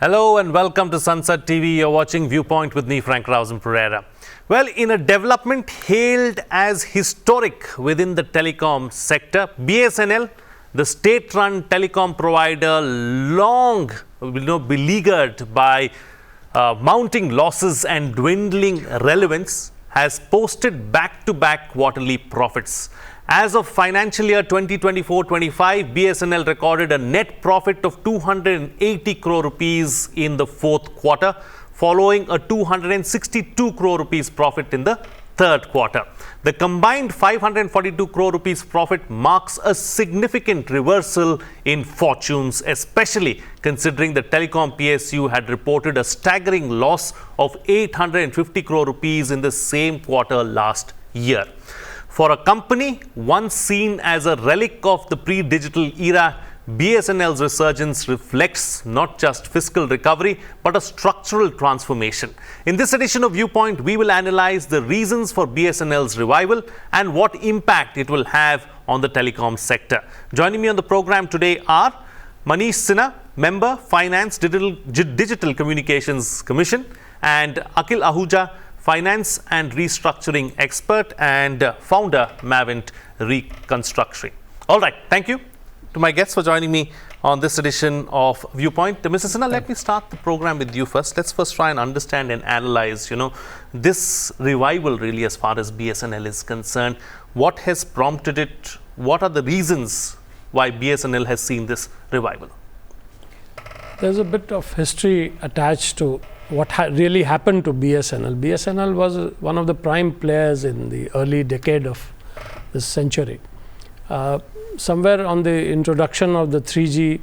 Hello and welcome to Sansad TV. You're watching Viewpoint with me, RAUSAN PEREIRA. Well, in a development hailed as historic within the telecom sector, BSNL, the state-run telecom provider, long beleaguered by mounting losses and dwindling relevance, has posted back-to-back quarterly profits. As of financial year 2024-25, BSNL recorded a net profit of 280 crore rupees in the fourth quarter, following a 262 crore rupees profit in the third quarter. The combined 542 crore rupees profit marks a significant reversal in fortunes, especially considering the telecom PSU had reported a staggering loss of 850 crore rupees in the same quarter last year. For a company once seen as a relic of the pre-digital era, BSNL's resurgence reflects not just fiscal recovery, but a structural transformation. In this edition of Viewpoint, we will analyze the reasons for BSNL's revival and what impact it will have on the telecom sector. Joining me on the program today are Manish Sinha, Member, Finance Digital Communications Commission, and Akhil Ahuja, Finance and Restructuring Expert and Founder, Mavent Reconstructing. All right, thank you to my guests for joining me on this edition of Viewpoint. Mr. Sinha, let me start the program with you first. Let's first try and understand and analyze, this revival really as far as BSNL is concerned. What has prompted it? What are the reasons why BSNL has seen this revival? There's a bit of history attached to what really happened to BSNL. BSNL was one of the prime players in the early decade of this century. Somewhere on the introduction of the 3G,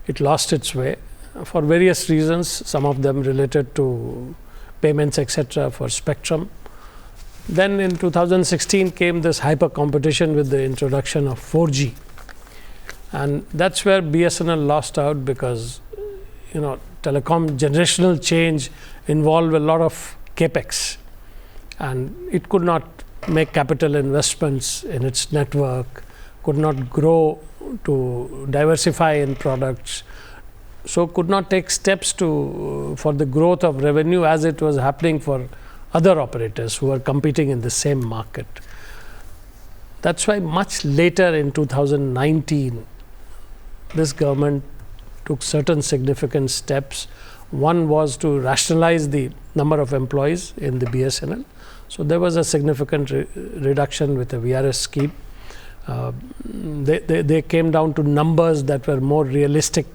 it lost its way for various reasons, some of them related to payments, etc., for spectrum. Then in 2016 came this hyper competition with the introduction of 4G. And that's where BSNL lost out because, telecom generational change involved a lot of capex, and it could not make capital investments in its network, could not grow to diversify in products, so could not take steps for the growth of revenue as it was happening for other operators who were competing in the same market. That's why much later in 2019, this government took certain significant steps. One was to rationalize the number of employees in the BSNL. So there was a significant reduction with the VRS scheme. They came down to numbers that were more realistic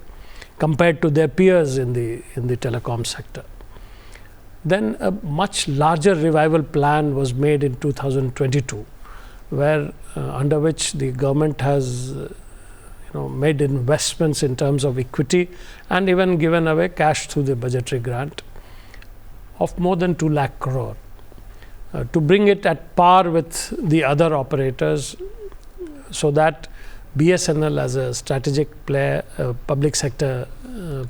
compared to their peers in the telecom sector. Then a much larger revival plan was made in 2022, where under which the government has made investments in terms of equity and even given away cash through the budgetary grant of more than 2 lakh crore to bring it at par with the other operators, so that BSNL as a strategic player, public sector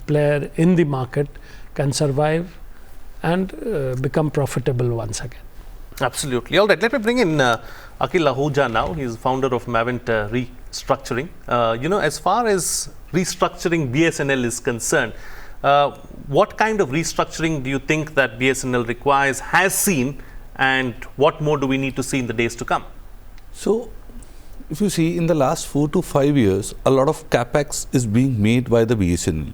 player in the market, can survive and become profitable once again. Absolutely. All right, let me bring in Akhil Ahuja now. He's founder of Mavent Restructuring. As far as restructuring BSNL is concerned, what kind of restructuring do you think that BSNL requires, has seen, and what more do we need to see in the days to come? So, if you see, in the last 4 to 5 years, a lot of capex is being made by the BSNL.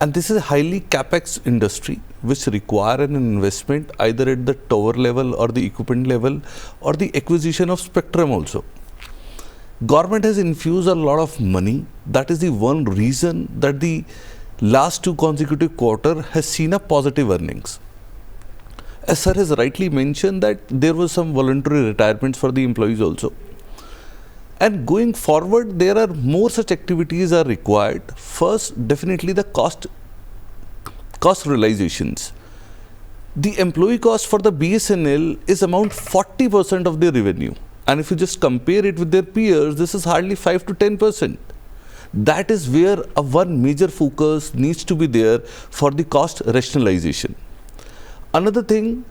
And this is a highly capex industry which require an investment either at the tower level or the equipment level or the acquisition of spectrum also. Government has infused a lot of money. That is the one reason that the last 2 consecutive quarters has seen a positive earnings. As sir has rightly mentioned that there was some voluntary retirements for the employees also. And going forward, there are more such activities are required. First, definitely the cost realizations. The employee cost for the BSNL is around 40% of their revenue. And if you just compare it with their peers, this is hardly 5 to 10%. That is where one major focus needs to be there for the cost rationalization. Another thing,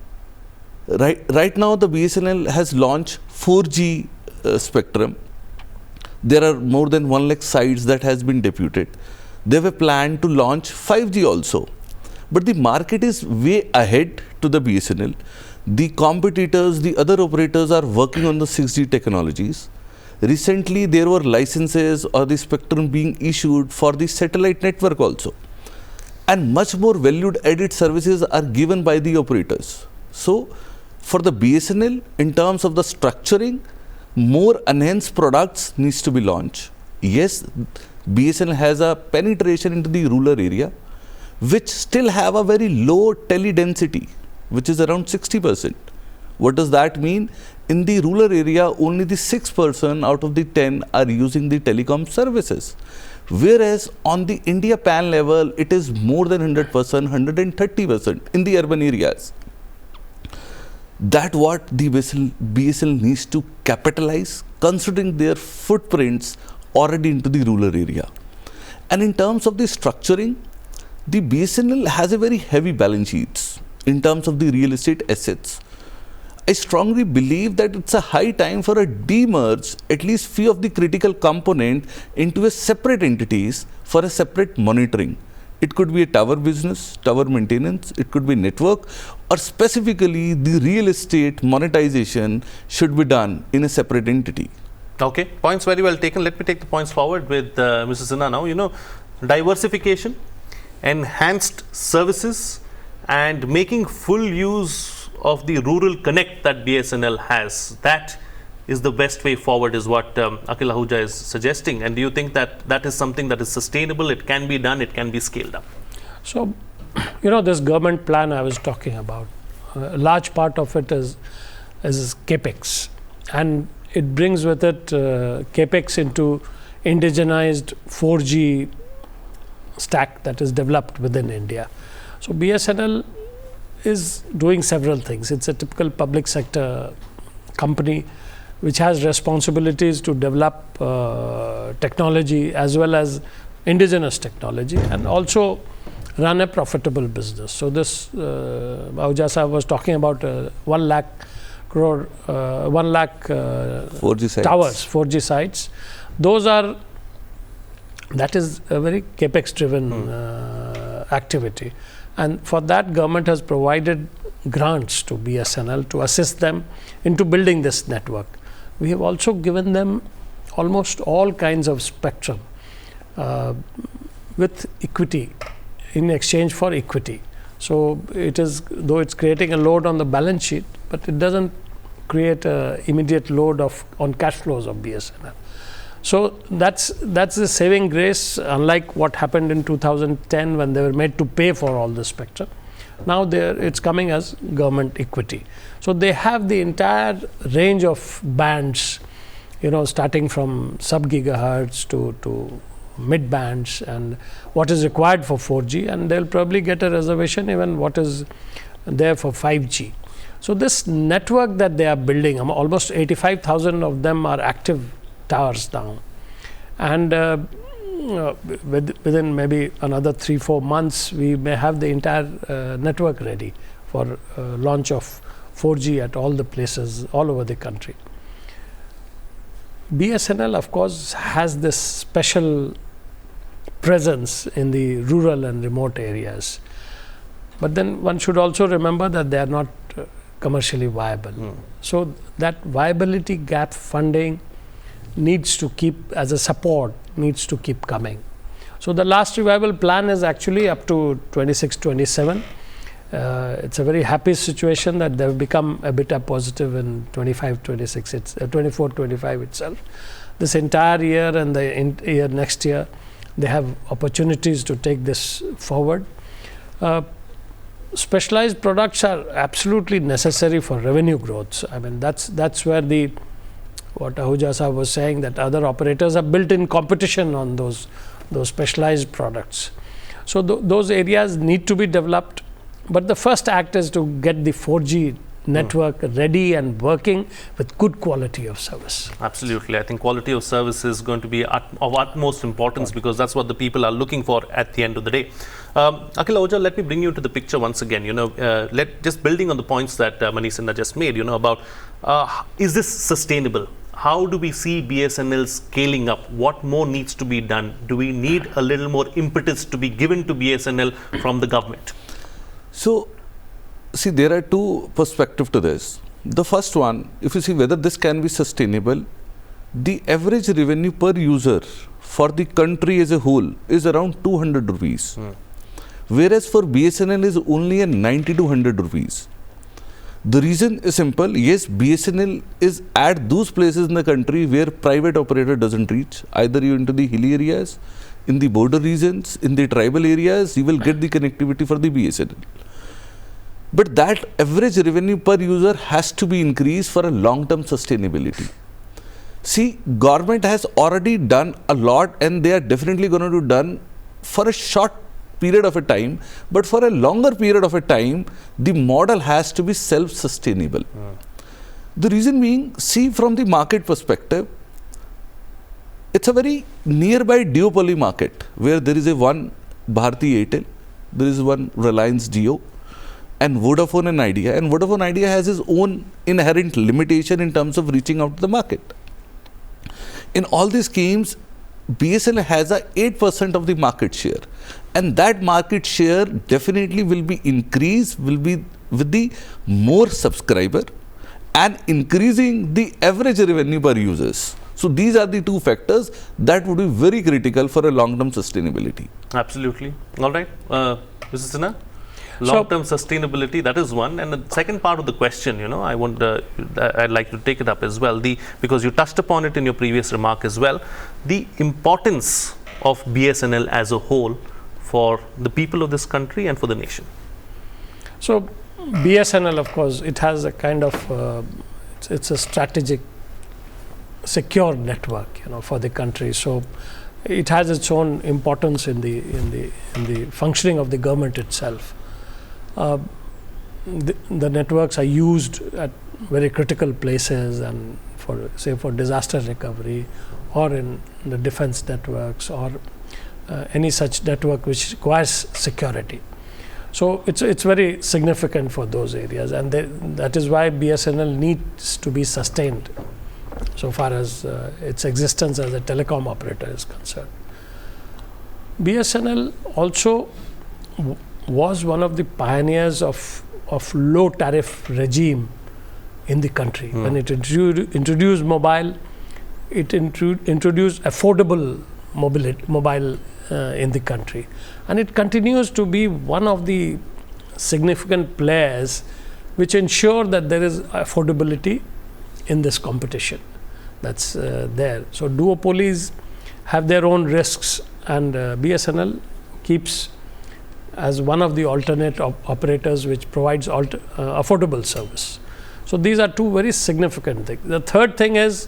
right now the BSNL has launched 4G spectrum. There are more than 1 lakh sites that has been deputed. They have a plan to launch 5G also. But the market is way ahead to the BSNL. The competitors, the other operators are working on the 6G technologies. Recently, there were licenses or the spectrum being issued for the satellite network also. And much more valued added services are given by the operators. So, for the BSNL, in terms of the structuring, more enhanced products needs to be launched. Yes, BSNL has a penetration into the rural area, which still have a very low tele density, which is around 60%. What does that mean? In the rural area, only the 6% out of the 10 are using the telecom services. Whereas on the India PAN level, it is more than 100%, 130% in the urban areas. That's what the BSNL needs to capitalize, considering their footprints already into the rural area. And in terms of the structuring, the BSNL has a very heavy balance sheets in terms of the real estate assets. I strongly believe that it's a high time for a demerge at least few of the critical component into a separate entities for a separate monitoring. It could be a tower business, tower maintenance, it could be network, or specifically the real estate monetization should be done in a separate entity. Okay, points very well taken. Let me take the points forward with Mrs. Sinha now. Diversification, enhanced services, and making full use of the rural connect that BSNL has. That is the best way forward, is what Akhil Ahuja is suggesting. And do you think that that is something that is sustainable? It can be done, it can be scaled up. So, this government plan I was talking about, a large part of it is capex, and it brings with it capex into indigenized 4G stack that is developed within India. So BSNL is doing several things. It's a typical public sector company which has responsibilities to develop technology as well as indigenous technology, and also run a profitable business. So this Ahuja Sahab was talking about 1 lakh crore, 1 lakh 4G sites. Towers, 4G sites. That is a very capex driven activity, and for that government has provided grants to BSNL to assist them into building this network. We have also given them almost all kinds of spectrum with equity, in exchange for equity. So it is, though it's creating a load on the balance sheet, but it doesn't create an immediate load on cash flows of BSNL. So that's the saving grace, unlike what happened in 2010 when they were made to pay for all the spectrum. Now it's coming as government equity. So they have the entire range of bands, starting from sub-gigahertz to mid bands and what is required for 4G, and they'll probably get a reservation even what is there for 5G. So this network that they are building, almost 85,000 of them are active towers now, and within maybe another 3-4 months we may have the entire network ready for launch of 4G at all the places all over the country. BSNL of course has this special presence in the rural and remote areas, but then one should also remember that they are not commercially viable. So that viability gap funding needs to keep, as a support, needs to keep coming. So the last revival plan is actually up to 26-27. It's a very happy situation that they've become EBITDA positive in 25-26. It's 24-25 itself. This entire year and the year next year, they have opportunities to take this forward. Specialized products are absolutely necessary for revenue growth. I mean, that's where what Ahuja Sahab was saying, that other operators have built in competition on those specialized products. So those areas need to be developed, but the first act is to get the 4G network ready and working with good quality of service. Absolutely. I think quality of service is going to be of utmost importance, because that's what the people are looking for at the end of the day. Akhil Ahuja, let me bring you to the picture once again. Just building on the points that Manish Sinha just made, about is this sustainable? how do we see BSNL scaling up? What more needs to be done? Do we need a little more impetus to be given to BSNL from the government? So, see, there are two perspectives to this. The first one, if you see whether this can be sustainable, the average revenue per user for the country as a whole is around 200 rupees. Whereas for BSNL is only a 90 to 100 rupees. The reason is simple. Yes, BSNL is at those places in the country where private operator doesn't reach. Either you into the hilly areas, in the border regions, in the tribal areas, you will get the connectivity for the BSNL. But that average revenue per user has to be increased for a long-term sustainability. See, government has already done a lot, and they are definitely going to do done for a short period of a time, but for a longer period of a time, the model has to be self-sustainable. The reason being, see, from the market perspective, it's a very nearby duopoly market where there is a one Bharti Airtel, there is one Reliance Jio, and Vodafone and Idea. And Vodafone Idea has its own inherent limitation in terms of reaching out to the market. In all these schemes, BSNL has a 8% of the market share, and that market share definitely will be increased, will be with the more subscriber and increasing the average revenue per users. So these are the two factors that would be very critical for a long-term sustainability. Absolutely. All right. Mrs. Sinha? Long-term sustainability, that is one. And the second part of the question, I'd like to take it up as well, because you touched upon it in your previous remark as well, the importance of BSNL as a whole for the people of this country and for the nation. So BSNL, of course, it has a kind of, it's a strategic, secure network, for the country. So it has its own importance in the functioning of the government itself. The networks are used at very critical places, and for disaster recovery, or in the defense networks, or any such network which requires security. So it's very significant for those areas, and that is why BSNL needs to be sustained so far as its existence as a telecom operator is concerned. BSNL also was one of the pioneers of low tariff regime in the country. When it introduced mobile, it introduced affordable mobile in the country, and it continues to be one of the significant players which ensure that there is affordability in this competition that's there. So duopolies have their own risks, and BSNL keeps as one of the alternate operators which provides affordable service. So these are two very significant things. The third thing is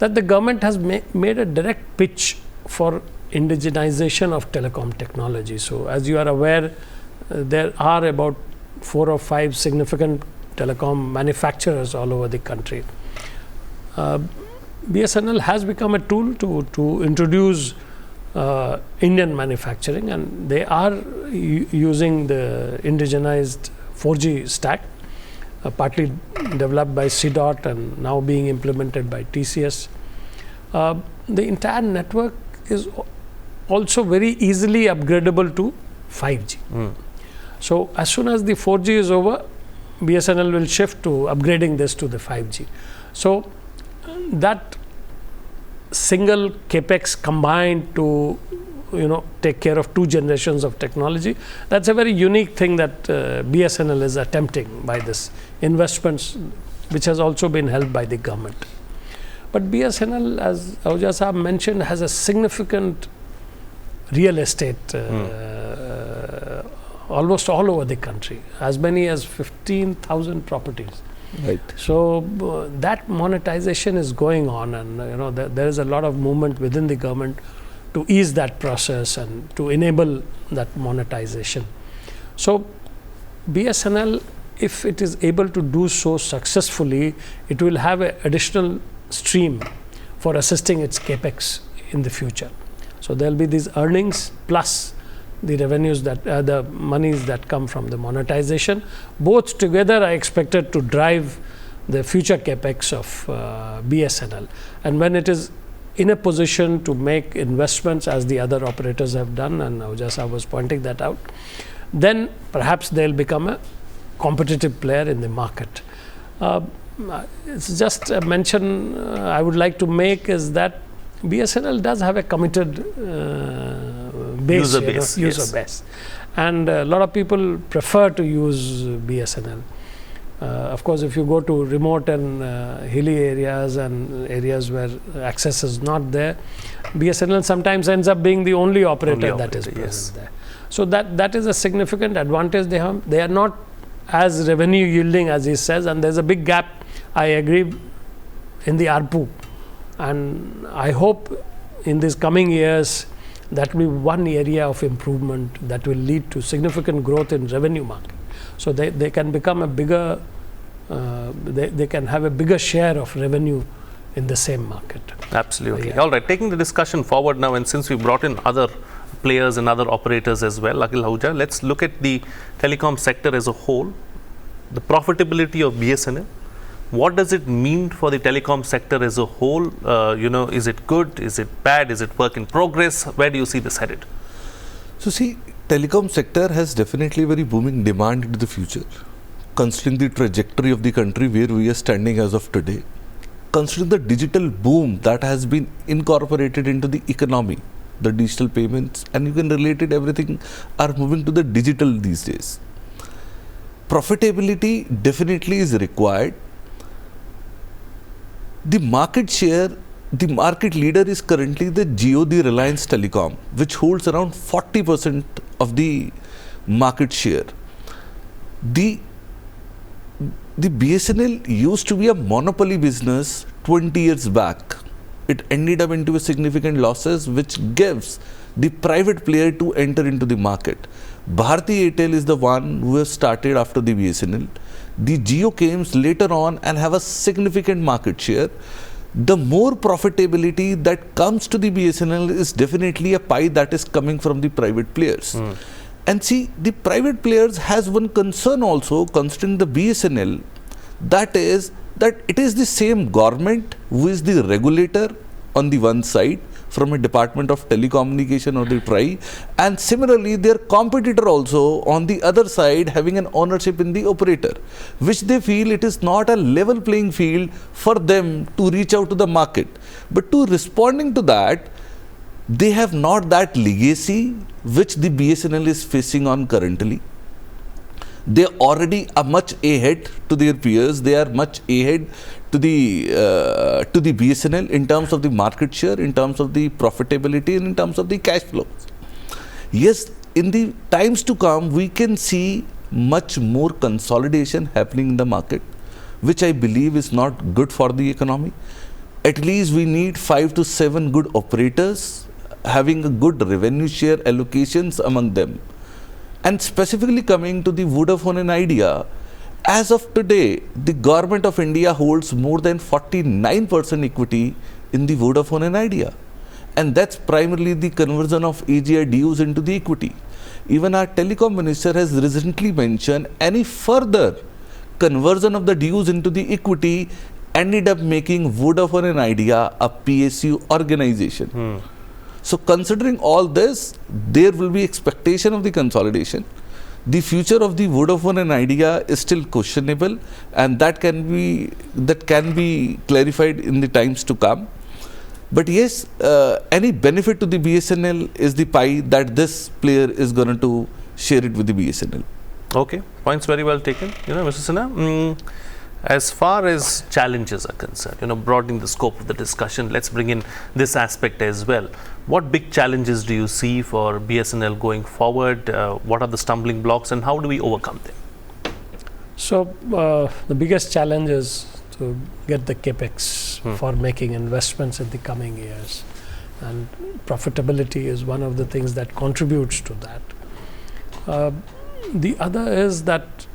that the government has made a direct pitch for indigenization of telecom technology. So as you are aware, there are about 4 or 5 significant telecom manufacturers all over the country. BSNL has become a tool to introduce Indian manufacturing, and they are using the indigenized 4G stack, partly developed by CDOT and now being implemented by TCS. The entire network is also very easily upgradable to 5G. So as soon as the 4G is over, BSNL will shift to upgrading this to the 5G. So that single capex combined to take care of 2 generations of technology, that's a very unique thing that BSNL is attempting by this investments, which has also been held by the government. But BSNL, as Ahuja Sahab mentioned, has a significant real estate almost all over the country, as many as 15,000 properties. Right. So that monetization is going on, and there is a lot of movement within the government to ease that process and to enable that monetization. So BSNL, if it is able to do so successfully, it will have an additional stream for assisting its capex in the future. So there will be these earnings plus the revenues that the monies that come from the monetization. Both together are expected to drive the future capex of BSNL. And when it is in a position to make investments as the other operators have done, and Aujasa was pointing that out, then perhaps they'll become a competitive player in the market. It's just a mention I would like to make is that BSNL does have a committed user base. Base. And a lot of people prefer to use BSNL. Of course, if you go to remote and hilly areas and areas where access is not there, BSNL sometimes ends up being the only operator that is present there. So that is a significant advantage they have. They are not as revenue yielding as he says, and there's a big gap, I agree, in the ARPU. And I hope in these coming years that will be one area of improvement that will lead to significant growth in revenue market. So they can become a bigger, they can have a bigger share of revenue in the same market. Absolutely. Yeah. All right, taking the discussion forward now, and since we brought in other players and other operators as well, Akhil Ahuja, let's look at the telecom sector as a whole, the profitability of BSNL. What does it mean for the telecom sector as a whole? Is it good? Is it bad? Is it work in progress? Where do you see this headed? So see, telecom sector has definitely very booming demand into the future, considering the trajectory of the country where we are standing as of today, considering the digital boom that has been incorporated into the economy, the digital payments, and you can relate it, everything are moving to the digital these days. Profitability definitely is required. The market share, the market leader is currently the Jio, the Reliance Telecom, which holds around 40% of the market share. The BSNL used to be a monopoly business 20 years back. It ended up into a significant losses, which gives the private player to enter into the market. Bharti Airtel is the one who has started after the BSNL. The Jio came later on and have a significant market share. The more profitability that comes to the BSNL is definitely a pie that is coming from the private players. And see, the private players has one concern also, considering the BSNL, that is that it is the same government who is the regulator on the one side, from a department of telecommunication or the TRAI, and similarly their competitor also on the other side having an ownership in the operator, which they feel it is not a level playing field for them to reach out to the market. But to responding to that, they have not that legacy which the BSNL is facing on currently. They already are much ahead to their peers. They are much ahead to the BSNL in terms of the market share, in terms of the profitability, and in terms of the cash flows. Yes, in the times to come, we can see much more consolidation happening in the market, which I believe is not good for the economy. At least we need 5 to 7 good operators having a good revenue share allocations among them. And specifically coming to the Vodafone and Idea, as of today, the government of India holds more than 49% equity in the Vodafone and Idea. And that's primarily the conversion of AGR dues into the equity. Even our telecom minister has recently mentioned any further conversion of the dues into the equity ended up making Vodafone and Idea a PSU organization. So considering all this, there will be expectation of the consolidation. The future of the Vodafone and Idea is still questionable, and that can be clarified in the times to come. But yes, any benefit to the BSNL is the pie that this player is going to share it with the BSNL. Okay, points very well taken. Mr. Sinha, as far as challenges are concerned, broadening the scope of the discussion, let's bring in this aspect as well. What big challenges do you see for BSNL going forward? What are the stumbling blocks and how do we overcome them? So, the biggest challenge is to get the capex for making investments in the coming years. And profitability is one of the things that contributes to that. The other is that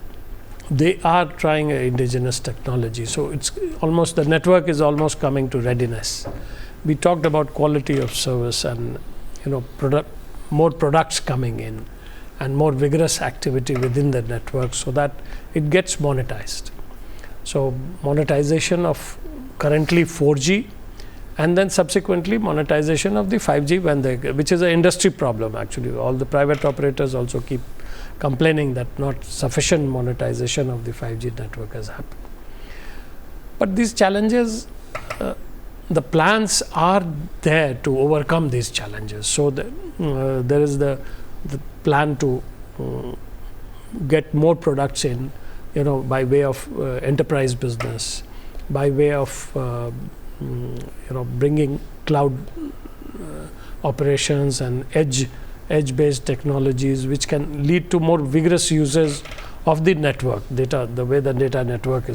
they are trying indigenous technology. So it's almost, the network is almost coming to readiness. We talked about quality of service and more products coming in and more vigorous activity within the network so that it gets monetized. So monetization of currently 4G, and then subsequently monetization of the 5G which is an industry problem actually. All the private operators also keep complaining that not sufficient monetization of the 5G network has happened. But these challenges, the plans are there to overcome these challenges. So there is the plan to get more products in, by way of enterprise business, by way of bringing cloud operations and edge-based technologies, which can lead to more vigorous uses of the network data, the way the data network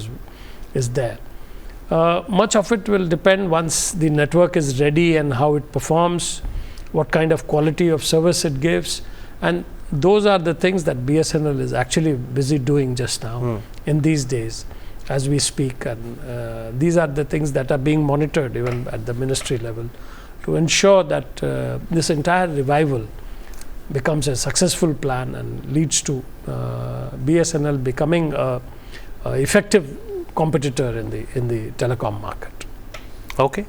is there. Much of it will depend once the network is ready and how it performs, what kind of quality of service it gives, and those are the things that BSNL is actually busy doing just now in these days as we speak, and these are the things that are being monitored even at the ministry level to ensure that this entire revival becomes a successful plan and leads to BSNL becoming a effective competitor in the telecom market. Okay.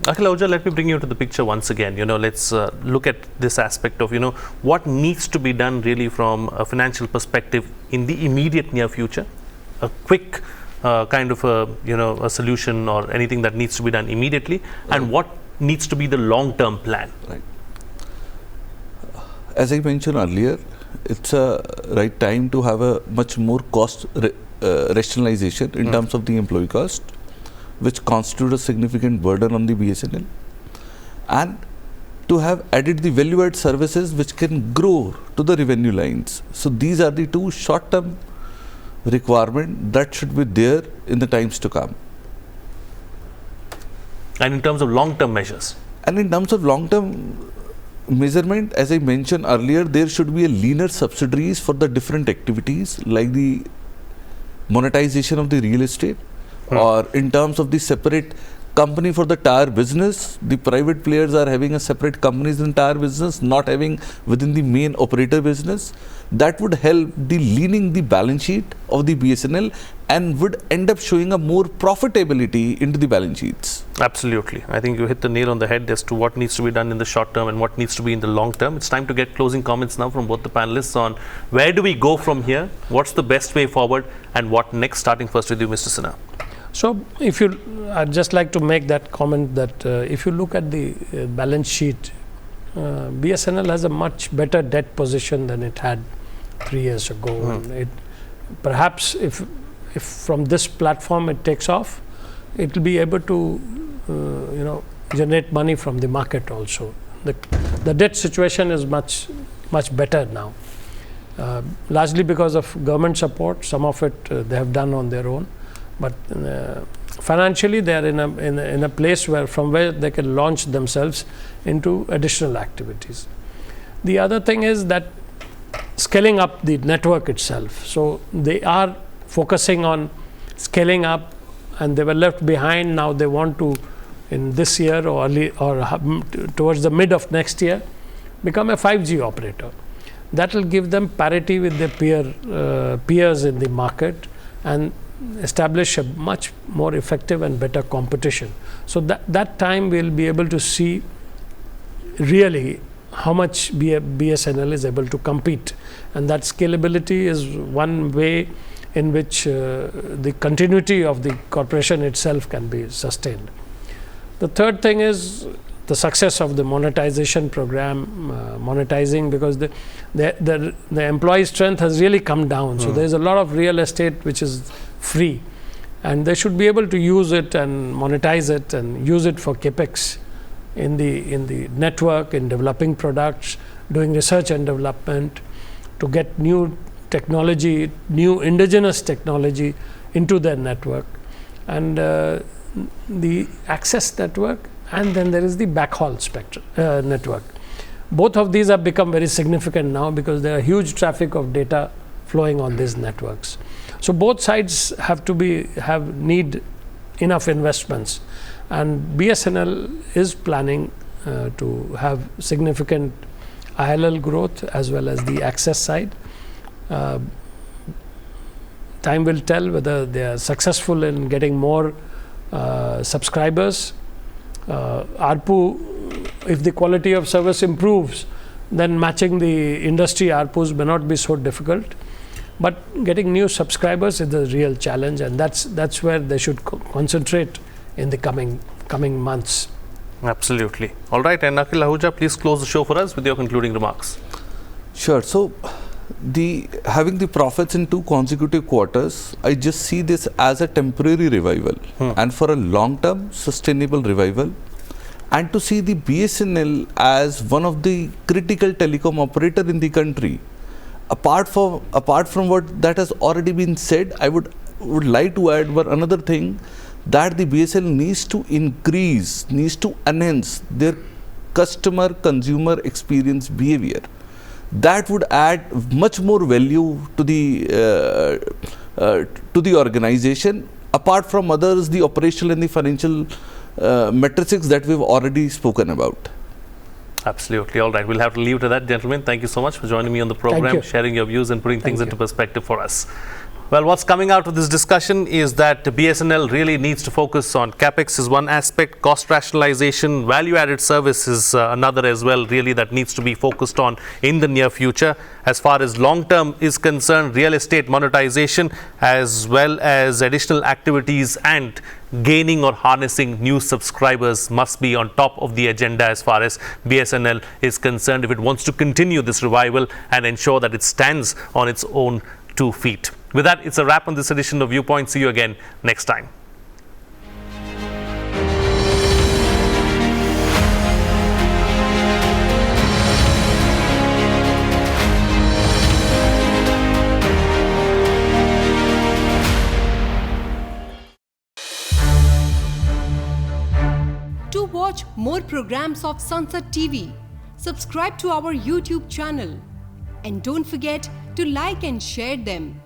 Akhil Ahuja, let me bring you to the picture once again. Let's look at this aspect of, what needs to be done really from a financial perspective in the immediate near future. A quick kind of a solution or anything that needs to be done immediately, and what needs to be the long-term plan. Right. As I mentioned earlier, it's a right time to have a much more cost rationalization in terms of the employee cost, which constitute a significant burden on the BSNL, and to have added the value-added services which can grow to the revenue lines. So these are the two short-term requirements that should be there in the times to come. And in terms of long-term measures? And in terms of long-term measurement, as I mentioned earlier, there should be a leaner subsidiaries for the different activities, like the monetization of the real estate, or in terms of the separate company for the tower business. The private players are having a separate companies in tower business, not having within the main operator business. That would help the leaning the balance sheet of the BSNL and would end up showing a more profitability into the balance sheets. Absolutely. I think you hit the nail on the head as to what needs to be done in the short term and what needs to be in the long term. It's time to get closing comments now from both the panelists on where do we go from here, what's the best way forward, and what next, starting first with you, Mr. Sinha. So I'd just like to make that comment that if you look at the balance sheet, BSNL has a much better debt position than it had 3 years ago. And perhaps if from this platform it takes off, it will be able to generate money from the market also. The debt situation is much better now, largely because of government support. Some of it they have done on their own, but financially they are in a place from where they can launch themselves into additional activities. The other thing is that scaling up the network itself. So they are focusing on scaling up, and they were left behind. Now they want to, in this year or towards the mid of next year, become a 5G operator. That will give them parity with their peers in the market and establish a much more effective and better competition. So that time we'll be able to see really how much BSNL is able to compete, and that scalability is one way in which the continuity of the corporation itself can be sustained. The third thing is the success of the monetization program, monetizing, because the employee strength has really come down. So there's a lot of real estate which is free, and they should be able to use it and monetize it and use it for capex in the network, in developing products, doing research and development to get new technology, new indigenous technology into their network, and the access network, and then there is the backhaul spectrum network. Both of these have become very significant now because there are huge traffic of data flowing on these networks. So both sides need enough investments, and BSNL is planning to have significant ILL growth as well as the access side. time will tell whether they are successful in getting more subscribers. ARPU, if the quality of service improves, then matching the industry ARPUs may not be so difficult. But getting new subscribers is the real challenge, and that's where they should concentrate in the coming months. Absolutely. All right, and Akhil Ahuja, please close the show for us with your concluding remarks. Sure. So, having the profits in 2 consecutive quarters, I just see this as a temporary revival and for a long-term sustainable revival. And to see the BSNL as one of the critical telecom operator in the country, apart from what that has already been said, I would like to add one another thing, that the BSNL needs to enhance their consumer experience behavior. That would add much more value to the organization, apart from others, the operational and the financial metrics that we've already spoken about. Absolutely. All right. We'll have to leave it at that, gentlemen. Thank you so much for joining me on the program, sharing your views and putting things into perspective for us. Well, what's coming out of this discussion is that BSNL really needs to focus on CapEx is one aspect, cost rationalization, value-added service is another as well, really, that needs to be focused on in the near future. As far as long-term is concerned, real estate monetization, as well as additional activities and gaining or harnessing new subscribers must be on top of the agenda as far as BSNL is concerned, if it wants to continue this revival and ensure that it stands on its own 2 feet. With that, it's a wrap on this edition of Viewpoint. See you again next time. To watch more programs of Sansad TV, subscribe to our YouTube channel and don't forget to like and share them.